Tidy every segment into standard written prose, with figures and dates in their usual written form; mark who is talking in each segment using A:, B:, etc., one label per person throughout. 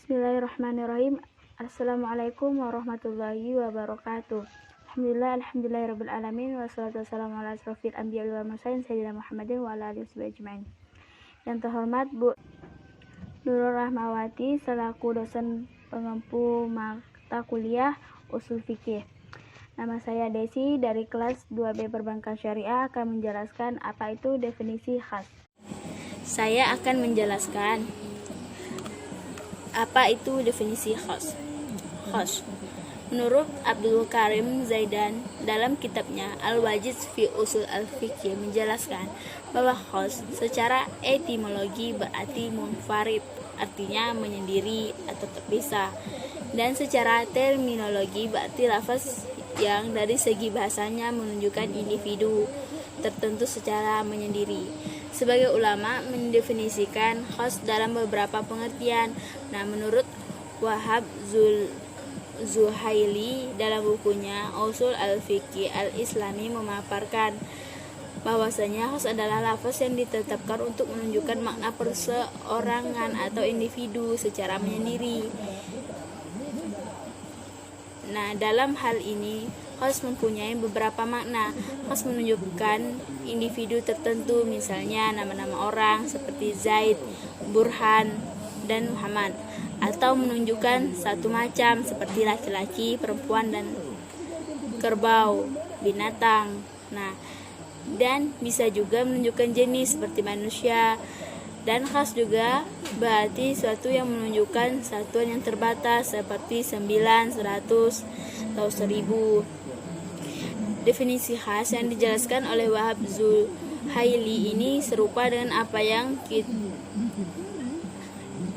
A: Bismillahirrahmanirrahim. Assalamualaikum warahmatullahi wabarakatuh. Alhamdulillahirabbil alamin wassalatu wassalamu ala asrofil anbiya wal mursalin sayyidina Muhammadin wa ala alihi ajmain. Yang terhormat Bu Nurul Rahmawati selaku dosen pengempu mata kuliah Ushul Fikih. Nama saya Desi dari kelas 2B Perbankan Syariah akan menjelaskan apa itu definisi khas. Saya akan menjelaskan apa itu definisi khas. Khas. Menurut Abdul Karim Zaidan dalam kitabnya Al-Wajiz fi Ushul al-Fiqh menjelaskan bahwa khas secara etimologi berarti munfarid, artinya menyendiri atau terpisah, dan secara terminologi berarti lafaz yang dari segi bahasanya menunjukkan individu tertentu secara menyendiri. Sebagai ulama mendefinisikan khas dalam beberapa pengertian. Nah, menurut Wahab Zuhaili dalam bukunya Ushul al-Fiqh al-Islami memaparkan bahwasanya khas adalah lafaz yang ditetapkan untuk menunjukkan makna perseorangan atau individu secara menyendiri. Nah, dalam hal ini khas mempunyai beberapa makna. Khas menunjukkan individu tertentu, misalnya nama-nama orang seperti Zaid, Burhan, dan Muhammad, atau menunjukkan satu macam seperti laki-laki, perempuan, dan kerbau, binatang. Nah, dan bisa juga menunjukkan jenis seperti manusia. Dan khas juga berarti suatu yang menunjukkan satuan yang terbatas seperti 9, 100, atau 1000. Definisi khas yang dijelaskan oleh Wahab Zuhaili ini serupa dengan apa yang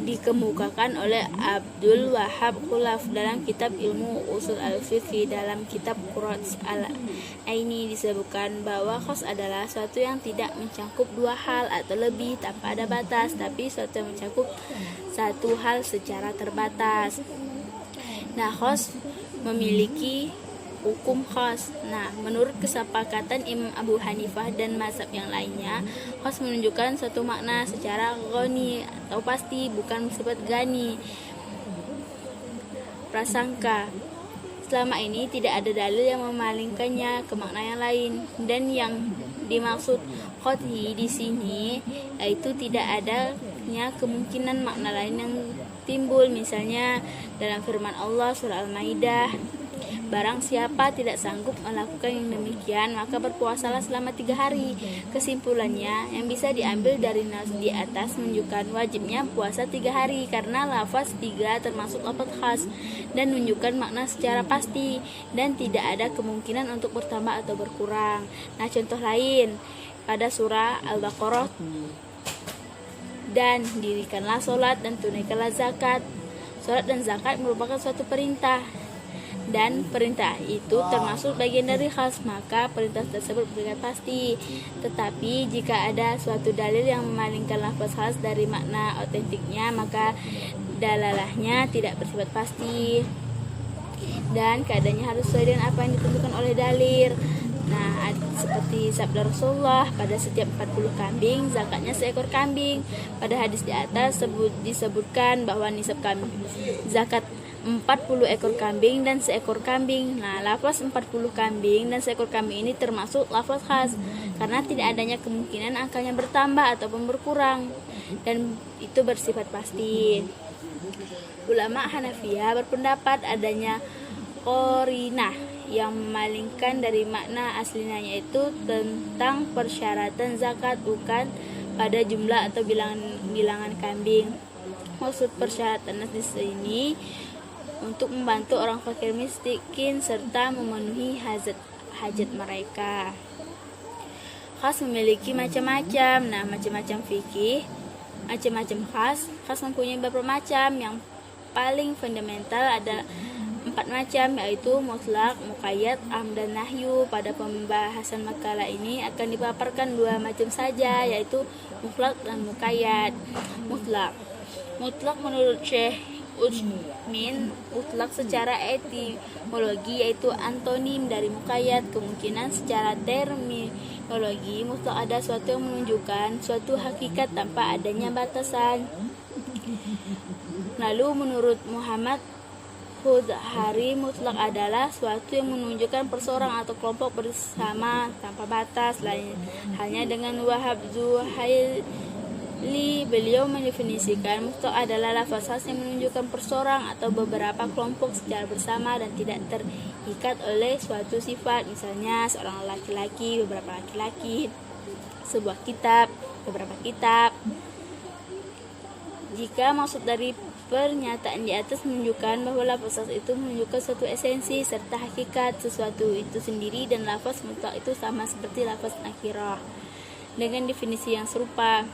A: dikemukakan oleh Abdul Wahab Khulaf dalam kitab Ilmu Ushul al-Fiqh. Dalam kitab Qurrats al-Aini disebutkan bahwa khas adalah suatu yang tidak mencakup dua hal atau lebih tanpa ada batas, tapi suatu yang mencakup satu hal secara terbatas. Nah, khas memiliki hukum khas. Nah, menurut kesepakatan Imam Abu Hanifah dan mazhab yang lainnya, khas menunjukkan suatu makna secara ghani atau pasti, bukan sifat gani, prasangka. Selama ini tidak ada dalil yang memalingkannya ke makna yang lain, dan yang dimaksud qat'i di sini yaitu tidak adanya kemungkinan makna lain yang timbul, misalnya dalam firman Allah surah Al-Maidah, barang siapa tidak sanggup melakukan yang demikian, maka berpuasalah selama 3 hari. Kesimpulannya, yang bisa diambil dari nas di atas menunjukkan wajibnya puasa 3 hari, karena lafaz 3 termasuk lafaz khas dan menunjukkan makna secara pasti, dan tidak ada kemungkinan untuk bertambah atau berkurang. Nah, contoh lain pada surah Al-Baqarah, dan dirikanlah sholat dan tunaikanlah zakat. Sholat dan zakat merupakan suatu perintah, dan perintah itu termasuk bagian dari khas, maka perintah tersebut bersifat pasti. Tetapi jika ada suatu dalil yang memalingkan lafaz khas dari makna otentiknya, maka dalalahnya tidak bersifat pasti, dan keadaannya harus sesuai dengan apa yang ditentukan oleh dalil. Nah, seperti sabda Rasulullah, pada setiap 40 kambing zakatnya seekor kambing. Pada hadis di atas disebutkan bahwa nisab kambing zakat 40 ekor kambing dan seekor kambing. Nah, lafaz 40 kambing dan seekor kambing ini termasuk lafaz khas, karena tidak adanya kemungkinan angkanya bertambah ataupun berkurang, dan itu bersifat pasti. Ulama Hanafiyah berpendapat adanya qarinah yang memalingkan dari makna aslinya, yaitu tentang persyaratan zakat, bukan pada jumlah atau bilangan kambing. Maksud persyaratan di sini untuk membantu orang fakir miskin serta memenuhi hajat mereka. Khas memiliki macam-macam. Nah, macam-macam fikih, macam-macam khas. Khas mempunyai beberapa macam. Yang paling fundamental ada 4 macam, yaitu mutlak, muqayyad, am, dan nahyu. Pada pembahasan makalah ini akan dipaparkan 2 macam saja, yaitu mutlak dan muqayyad. Mutlak menurut Syekh Utsmin, mutlak secara etimologi yaitu antonim dari muqayyad. Kemungkinan secara terminologi, mutlak ada suatu yang menunjukkan suatu hakikat tanpa adanya batasan. Lalu menurut Muhammad Hudhari, mutlak adalah suatu yang menunjukkan perseorang atau kelompok bersama tanpa batas. Lain halnya dengan Wahab Zuhaili, beliau mendefinisikan mutlak adalah lafaz khas yang menunjukkan perseorang atau beberapa kelompok secara bersama dan tidak terikat oleh suatu sifat, misalnya seorang laki-laki, beberapa laki-laki, sebuah kitab, beberapa kitab. Jika maksud dari pernyataan di atas menunjukkan bahwa lafaz khas itu menunjukkan suatu esensi serta hakikat sesuatu itu sendiri, dan lafaz mutlak itu sama seperti lafaz nakirah. Dengan definisi yang serupa,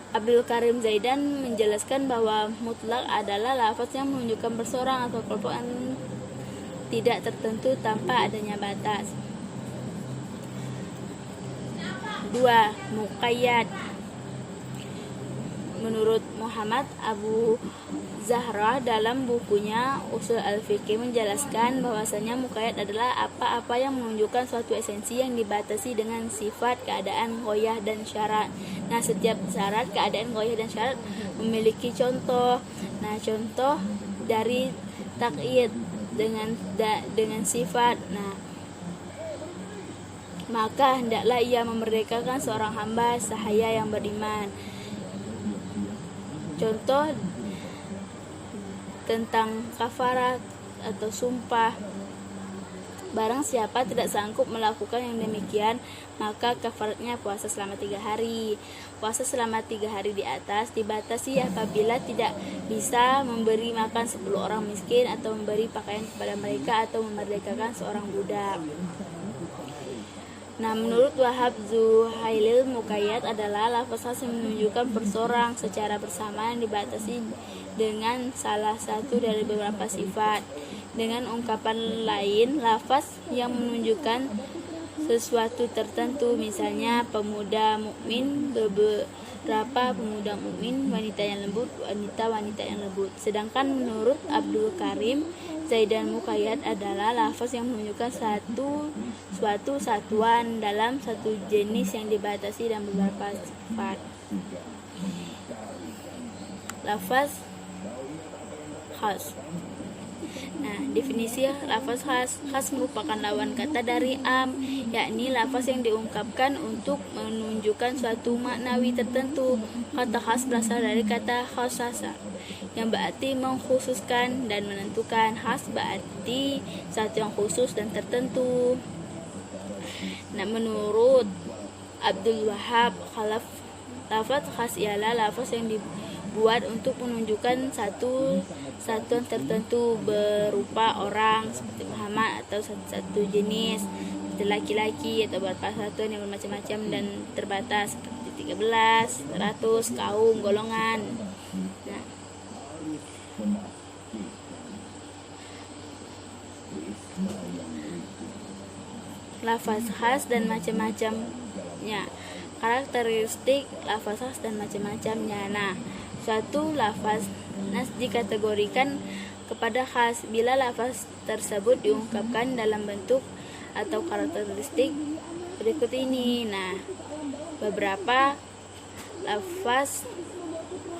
A: Abdul Karim Zaidan menjelaskan bahwa mutlak adalah lafaz yang menunjukkan perseorang atau kelompok yang tidak tertentu tanpa adanya batas. 2. Muqayyad. Menurut Muhammad Abu Zahra dalam bukunya Usul Al-Fiqh menjelaskan bahwasanya muqayyad adalah apa-apa yang menunjukkan suatu esensi yang dibatasi dengan sifat, keadaan, ghoyah, dan syarat. Nah, setiap syarat, keadaan, ghoyah, dan syarat memiliki contoh. Nah, contoh dari takyid dengan sifat. Nah, maka hendaklah ia memerdekakan seorang hamba sahaya yang beriman. Contoh tentang kafarat atau sumpah, barang siapa tidak sanggup melakukan yang demikian, maka kafaratnya puasa selama 3 hari. Puasa selama 3 hari di atas dibatasi apabila tidak bisa memberi makan 10 orang miskin, atau memberi pakaian kepada mereka, atau memerdekakan seorang budak. Nah, menurut Wahab Zuhaili, muqayyad adalah lafaz khas yang menunjukkan perseorang secara bersama yang dibatasi dengan salah satu dari beberapa sifat. Dengan ungkapan lain, lafaz yang menunjukkan sesuatu tertentu, misalnya pemuda mukmin, beberapa pemuda mukmin, wanita yang lembut, wanita yang lembut. Sedangkan menurut Abdul Karim Zaidan, muqayyad adalah lafaz yang menunjukkan suatu satuan dalam satu jenis yang dibatasi dan beberapa sifat. Lafaz khas. Nah, definisi lafaz khas merupakan lawan kata dari am, yakni lafaz yang diungkapkan untuk menunjukkan suatu maknawi tertentu. Kata khas berasal dari kata khasasa, yang berarti mengkhususkan dan menentukan. Khas berarti satu yang khusus dan tertentu. Nah, menurut Abdul Wahab Khalaf, lafaz khas ialah lafaz yang dibuat untuk menunjukkan satuan tertentu berupa orang seperti Muhammad, atau satu jenis seperti laki-laki, atau beberapa satuan yang bermacam-macam dan terbatas seperti 13, 100, kaum, golongan. Nah, lafaz khas dan macam-macamnya. Karakteristik lafaz khas dan macam-macamnya. Nah, suatu lafaz dikategorikan kepada khas bila lafaz tersebut diungkapkan dalam bentuk atau karakteristik berikut ini. Nah, beberapa lafaz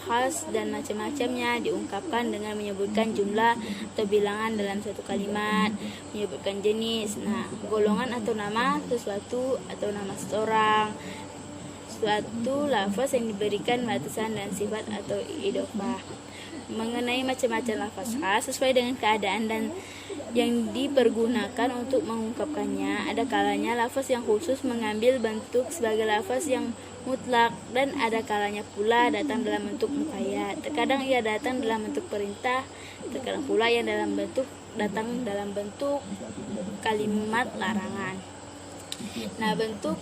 A: khas dan macam-macamnya diungkapkan dengan menyebutkan jumlah atau bilangan dalam satu kalimat, menyebutkan jenis, golongan atau nama sesuatu atau nama seseorang. Suatu lafaz yang diberikan batasan dan sifat atau idofah. Mengenai macam-macam lafaz khas sesuai dengan keadaan dan yang dipergunakan untuk mengungkapkannya, ada kalanya lafaz yang khusus mengambil bentuk sebagai lafaz yang mutlak, dan ada kalanya pula datang dalam bentuk muqayyad. Terkadang ia datang dalam bentuk perintah, terkadang pula yang datang dalam bentuk kalimat larangan. Nah, berbentuk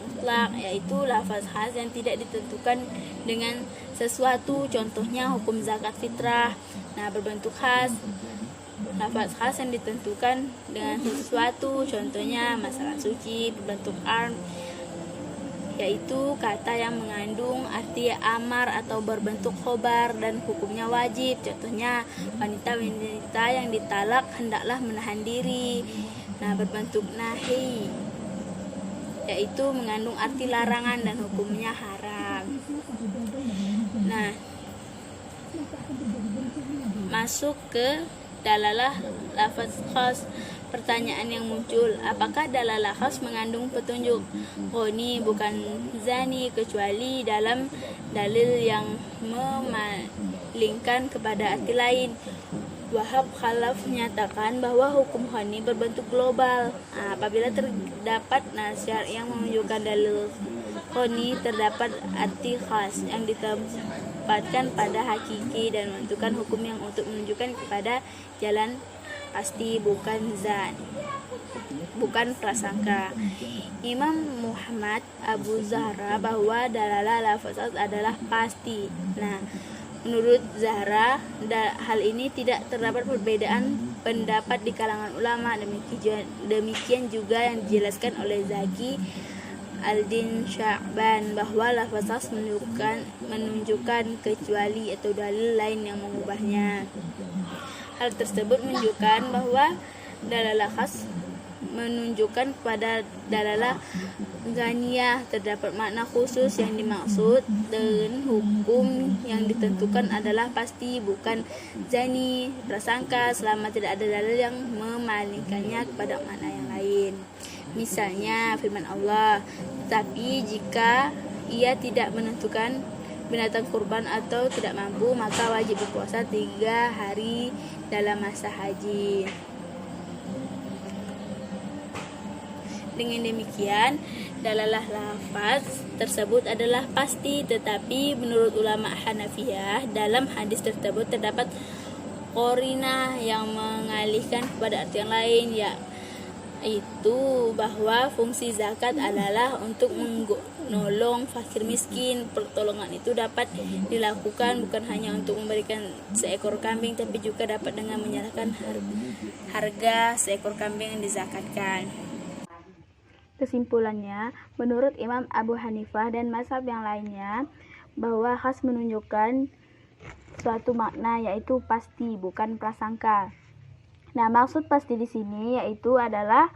A: mutlak, yaitu lafaz khas yang tidak ditentukan dengan sesuatu, contohnya hukum zakat fitrah. Nah, berbentuk khas, lafaz khas yang ditentukan dengan sesuatu, contohnya masalah suci. Berbentuk arm, yaitu kata yang mengandung arti amar atau berbentuk khobar dan hukumnya wajib, contohnya wanita yang ditalak hendaklah menahan diri. Nah, berbentuk nahi, yaitu mengandung arti larangan dan hukumnya haram. masuk ke dalalah lafaz khas. Pertanyaan yang muncul, apakah dalalah khas mengandung petunjuk? Ghani bukan zani kecuali dalam dalil yang memalingkan kepada arti lain. Wahab Khalaf menyatakan bahwa hukum ghani berbentuk global. Apabila terdapat nasihat yang menunjukkan dalil ghani, terdapat arti khas yang ditempatkan pada hakiki dan menentukan hukum yang untuk menunjukkan kepada jalan pasti, bukan zan, bukan prasangka. Imam Muhammad Abu Zahra bahwa dalalah lafaz adalah pasti. Nah, menurut Zahra, hal ini tidak terdapat perbedaan pendapat di kalangan ulama. Demikian juga yang dijelaskan oleh Zaki Al-Din Sya'ban bahwa lafaz menunjukkan kecuali atau dalil lain yang mengubahnya. Hal tersebut menunjukkan bahwa dalalah khas menunjukkan kepada dalalah ghaniyah. Terdapat makna khusus yang dimaksud dan hukum yang ditentukan adalah pasti, bukan zani, prasangka, selama tidak ada dalil yang memalingkannya kepada makna yang lain. Misalnya firman Allah, tapi jika ia tidak menentukan binatang kurban atau tidak mampu, maka wajib berpuasa 3 hari dalam masa haji. Dengan demikian, dalalah lafaz tersebut adalah pasti, tetapi menurut ulama Hanafiyah, dalam hadis tersebut terdapat qarinah yang mengalihkan kepada arti yang lain, yaitu bahwa fungsi zakat adalah untuk menolong fakir miskin. Pertolongan itu dapat dilakukan bukan hanya untuk memberikan seekor kambing, tapi juga dapat dengan menyerahkan harga seekor kambing yang dizakatkan. Kesimpulannya, menurut Imam Abu Hanifah dan mazhab yang lainnya, bahwa khas menunjukkan suatu makna, yaitu pasti, bukan prasangka. Nah, maksud pasti di sini yaitu adalah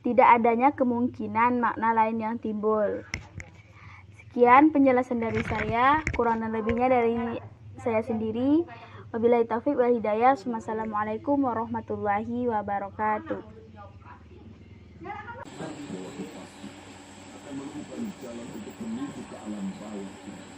A: tidak adanya kemungkinan makna lain yang timbul. Sekian penjelasan dari saya, kurang dan lebihnya dari saya sendiri. Wabillahi taufiq wal hidayah. Wassalamualaikum warahmatullahi wabarakatuh.
B: akan menemukan jalan untuk menuju ke alam bawah.